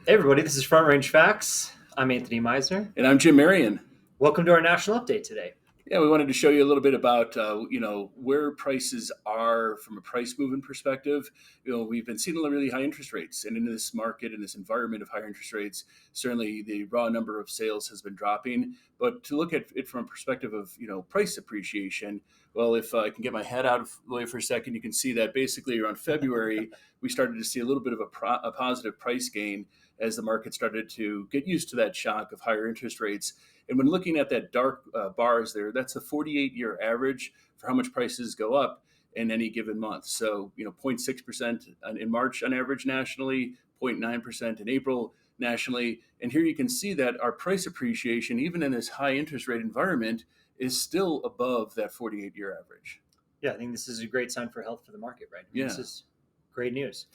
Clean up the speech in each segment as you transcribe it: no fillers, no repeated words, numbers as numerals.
Hey everybody, this is Front Range Facts. I'm Anthony Meisner. And I'm Jim Marion. Welcome to our national update today. Yeah, we wanted to show you a little bit about where prices are from a price movement perspective. We've been seeing really high interest rates, and in this market, in this environment of higher interest rates, certainly the raw number of sales has been dropping. But to look at it from a perspective of price appreciation, well, if I can get my head out of the way for a second, you can see that basically around February we started to see a little bit of a positive price gain as the market started to get used to that shock of higher interest rates. And when looking at that dark bars there, that's a 48-year average for how much prices go up in any given month. So, 0.6% in March on average nationally, 0.9% in April nationally. And here you can see that our price appreciation, even in this high interest rate environment, is still above that 48-year average. Yeah, I think this is a great sign for health for the market, right? Yeah. This is great news.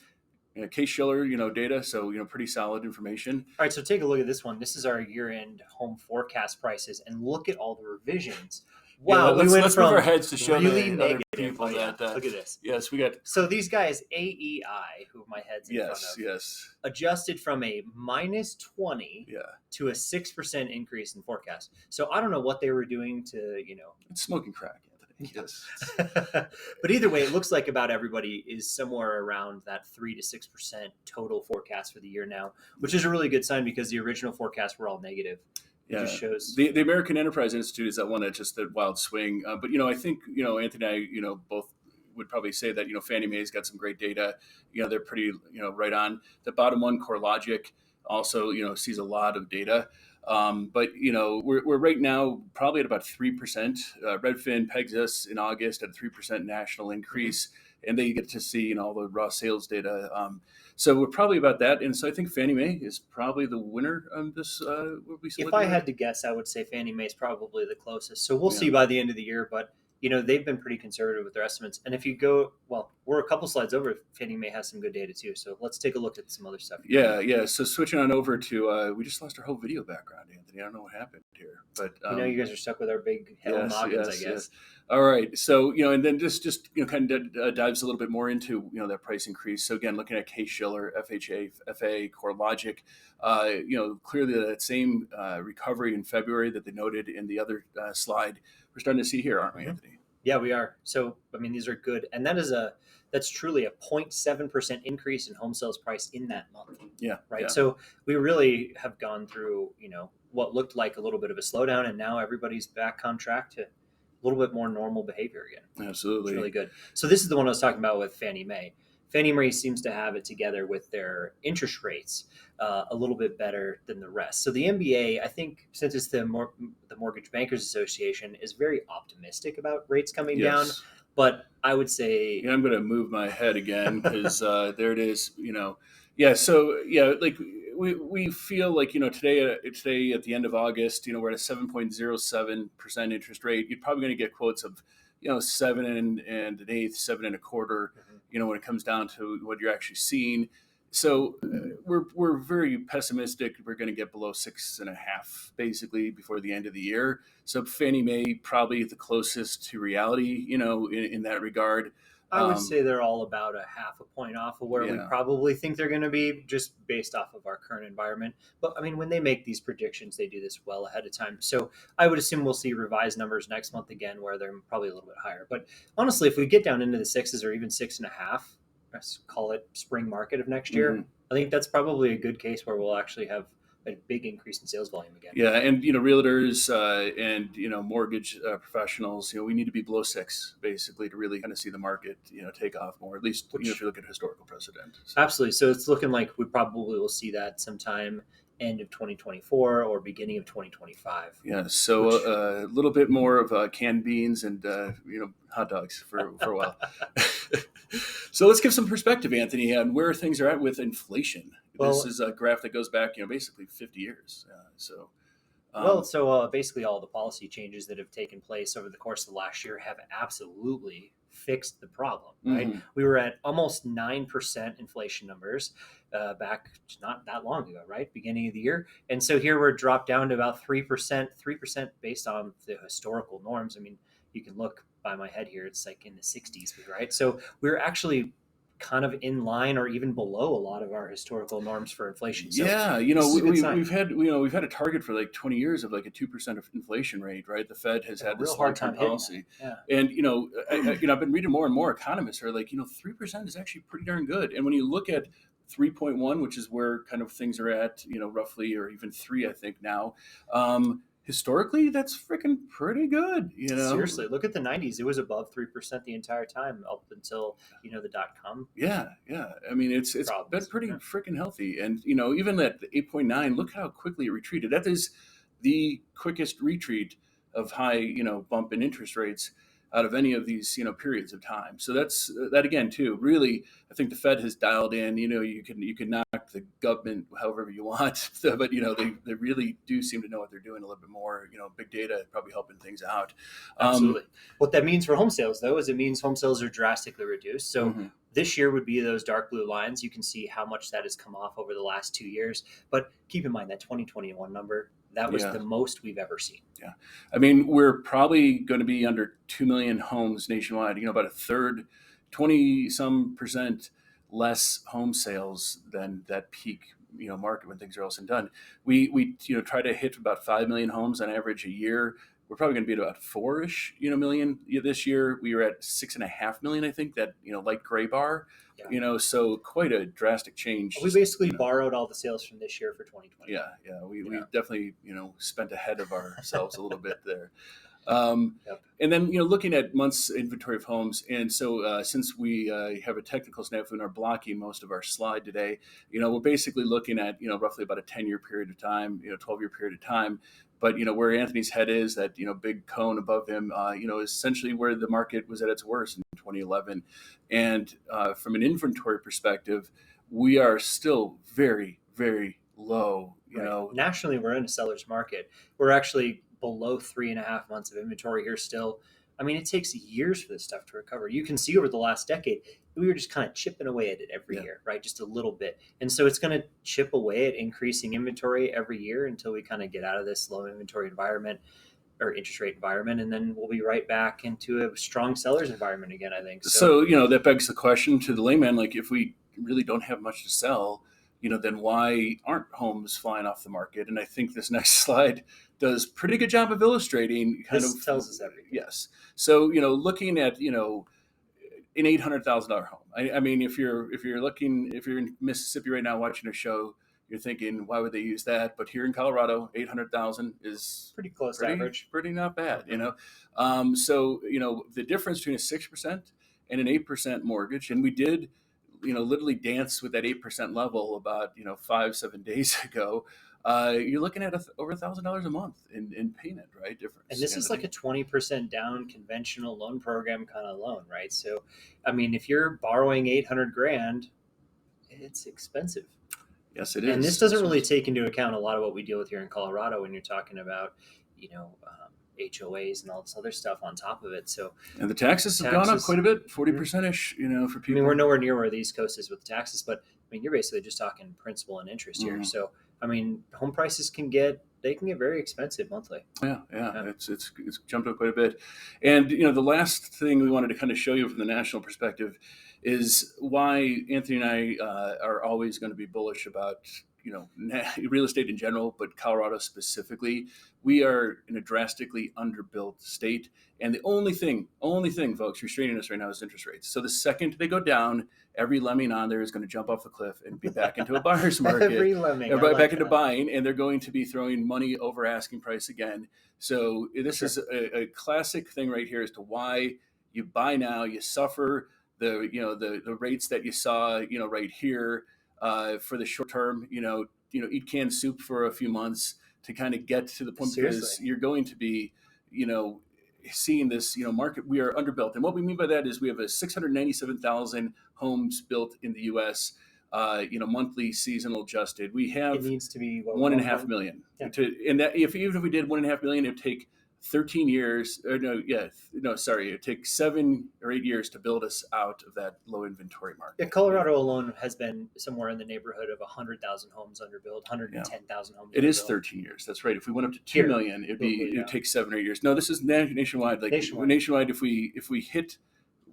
Case-Shiller, data, so pretty solid information. All right, so take a look at this one. This is our year-end home forecast prices, and look at all the revisions. Wow, let's move from our heads to show really the other negative. people that. Look at this. Yes, we got. So these guys, AEI, who my head's in front of, yes, adjusted from a minus 20 to a 6% increase in forecast. So I don't know what they were doing to, It's smoking crack. Yes. But either way, it looks like about everybody is somewhere around that 3 to 6% total forecast for the year now, which is a really good sign because the original forecasts were all negative. It just shows the American Enterprise Institute is that one that just the wild swing. But I think Anthony and I both would probably say that Fannie Mae's got some great data. They're pretty right on. The bottom one, CoreLogic, also sees a lot of data. But we're right now probably at about 3%. Redfin pegs us in August at a 3% national increase, and they get to see all the raw sales data. So we're probably about that, and so I think Fannie Mae is probably the winner on this. If I had to guess, I would say Fannie Mae is probably the closest. So we'll see by the end of the year, but they've been pretty conservative with their estimates. And if you go, well, we're a couple slides over. Fannie Mae has some good data too. So let's take a look at some other stuff. Yeah. So switching on over to, we just lost our whole video background, Anthony. I don't know what happened here, but you guys are stuck with our big hell noggins, I guess. Yes. All right. So and then just kind of dives a little bit more into that price increase. So again, looking at Case-Shiller, FHA, FA, CoreLogic, clearly that same recovery in February that they noted in the other slide, we're starting to see here, aren't we, Anthony? Yeah, we are. So these are good, and that's truly a 0.7% increase in home sales price in that month. Yeah. Right. Yeah. So we really have gone through, what looked like a little bit of a slowdown, and now everybody's back on track to a little bit more normal behavior again. Absolutely. It's really good. So this is the one I was talking about with Fannie Mae. Fannie Mae seems to have it together with their interest rates a little bit better than the rest. So the MBA, I think, since it's the Mortgage Bankers Association, is very optimistic about rates coming down. But I would say, I'm going to move my head again because there it is. So like we feel like today at the end of August, we're at a 7.07% interest rate. You're probably going to get quotes of 7 and an eighth, 7 and a quarter. When it comes down to what you're actually seeing. So we're very pessimistic. We're going to get below 6.5 basically before the end of the year. So Fannie Mae probably the closest to reality, in that regard. I would say they're all about a half a point off of where we probably think they're going to be, just based off of our current environment. But when they make these predictions, they do this well ahead of time. So I would assume we'll see revised numbers next month again, where they're probably a little bit higher. But honestly, if we get down into the sixes or even 6.5, let's call it spring market of next year, I think that's probably a good case where we'll actually have a big increase in sales volume again. Yeah, and realtors and mortgage professionals, we need to be below 6 basically to really kind of see the market take off more. At least if you look at historical precedent. So. Absolutely. So it's looking like we probably will see that sometime end of 2024 or beginning of 2025. Yeah. So a little bit more of canned beans and hot dogs for a while. So let's give some perspective, Anthony, on where things are at with inflation. Well, this is a graph that goes back, basically 50 years. Basically all the policy changes that have taken place over the course of the last year have absolutely fixed the problem, right? Mm-hmm. We were at almost 9% inflation numbers back not that long ago, right? Beginning of the year. And so here we're dropped down to about 3% based on the historical norms. You can look by my head here, it's like in the 60s, right? So we're actually kind of in line or even below a lot of our historical norms for inflation. So Yeah, this is a good sign. we've had a target for like 20 years of like a 2% of inflation rate, right? The Fed has A had real this hard long-term time hitting policy, that. and I've been reading more and more economists are like 3% is actually pretty darn good. And when you look at 3.1, which is where kind of things are at, roughly, or even three, I think now. Historically, that's freaking pretty good. Seriously, look at the 90s. It was above 3% the entire time up until, the dot-com. Yeah. I mean, it's been pretty freaking healthy. And, even at 8.9, look how quickly it retreated. That is the quickest retreat of high, bump in interest rates out of any of these, periods of time. So that's that again too. Really, I think the Fed has dialed in. You can knock the government however you want, but they really do seem to know what they're doing a little bit more. Big data probably helping things out. Absolutely. What that means for home sales, though, is it means home sales are drastically reduced. So this year would be those dark blue lines. You can see how much that has come off over the last 2 years. But keep in mind that 2021 number, that was the most we've ever seen. Yeah. I mean, we're probably going to be under 2 million homes nationwide, about a third, 20 some percent less home sales than that peak, market when things are all said and done. We try to hit about 5 million homes on average a year. We're probably going to be at about 4-ish, million this year. We were at 6.5 million, I think, that, light gray bar. So quite a drastic change. We basically borrowed all the sales from this year for 2020. Yeah. We definitely, spent ahead of ourselves a little bit there. And then, looking at months inventory of homes. And so since we have a technical snafu and are blocking most of our slide today, we're basically looking at, roughly about a 10-year period of time, 12-year period of time. But, where Anthony's head is, that, big cone above him, is essentially where the market was at its worst in 2011. And from an inventory perspective, we are still very, very low. Nationally, we're in a seller's market. We're actually below 3.5 months of inventory here still. I mean, it takes years for this stuff to recover. You can see over the last decade, we were just kind of chipping away at it every year, right? Just a little bit. And so it's going to chip away at increasing inventory every year until we kind of get out of this low inventory environment or interest rate environment. And then we'll be right back into a strong seller's environment again, I think. So that begs the question to the layman, like if we really don't have much to sell, then why aren't homes flying off the market? And I think this next slide does a pretty good job of illustrating tells us everything. Yes. So, looking at, an $800,000 home. I mean, if you're in Mississippi right now watching a show, you're thinking, why would they use that? But here in Colorado, 800,000 is pretty close to average. Pretty not bad, So, the difference between a 6% and an 8% mortgage, and we did, literally dance with that 8% level about, 5-7 days ago. You're looking at over $1,000 a month in payment, right? Difference. And this is like a 20% down conventional loan program kind of loan, right? So, I mean, if you're borrowing $800,000, it's expensive. Yes, it is. And this doesn't really take into account a lot of what we deal with here in Colorado when you're talking about, HOAs and all this other stuff on top of it. So, and the taxes have gone up quite a bit, 40%ish, for people. I mean, we're nowhere near where the East Coast is with the taxes, but I mean, you're basically just talking principal and interest here. So, I mean, home prices can get very expensive monthly. Yeah. It's jumped up quite a bit. And, the last thing we wanted to kind of show you from the national perspective is why Anthony and I are always going to be bullish about, real estate in general, but Colorado specifically. We are in a drastically underbuilt state. And the only thing, folks, restraining us right now is interest rates. So the second they go down, every lemming on there is going to jump off the cliff and be back into a buyer's market. Every lemming. Everybody back into buying, and they're going to be throwing money over asking price again. So this is a classic thing right here as to why you buy now, you suffer the rates that you saw, right here for the short term, eat canned soup for a few months to kind of get to the point. Seriously. Because you're going to be, seeing this, market. We are underbuilt. And what we mean by that is we have 697,000 homes built in the U.S., monthly seasonal adjusted. We have it needs to be 1.5 million. Yeah. And that even if we did 1.5 million, it'd take 13 years, it'd take 7 or 8 years to build us out of that low inventory market. Yeah, Colorado alone has been somewhere in the neighborhood of 100,000 homes underbuilt, 110,000 homes. It is 13 years. That's right. If we went up to 2 million, it would take 7 or 8 years. No, this is nationwide. Nationwide, if we hit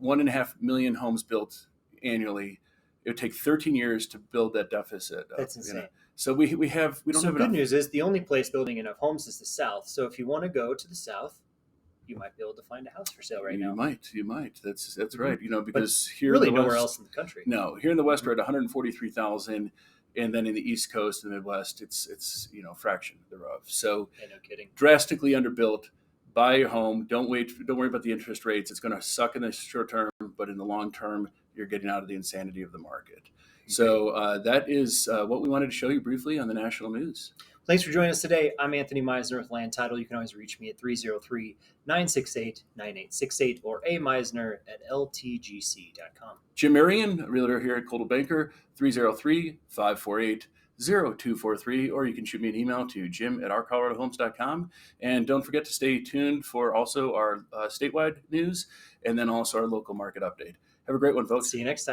1.5 million homes built annually. It would take 13 years to build that deficit. That's insane. So we don't have good enough. News is the only place building enough homes is the South. So if you want to go to the South, you might be able to find a house for sale right now. You might. That's right. Because but here really in the nowhere West, else in the country. No, here in the West we're at 143,000, and then in the East Coast and the Midwest it's a fraction thereof. So no kidding. Drastically underbuilt. Buy your home. Don't worry about the interest rates. It's going to suck in the short term, but in the long term, you're getting out of the insanity of the market. So that is what we wanted to show you briefly on the national news. Thanks for joining us today. I'm Anthony Meisner with Land Title. You can always reach me at 303-968-9868 or ameisner@ltgc.com. Jim Marion, realtor here at Coldwell Banker, 303-548-0243, or you can shoot me an email to jim@ourcoloradohomes.com. And don't forget to stay tuned for also our statewide news and then also our local market update. Have a great one, folks. See you next time.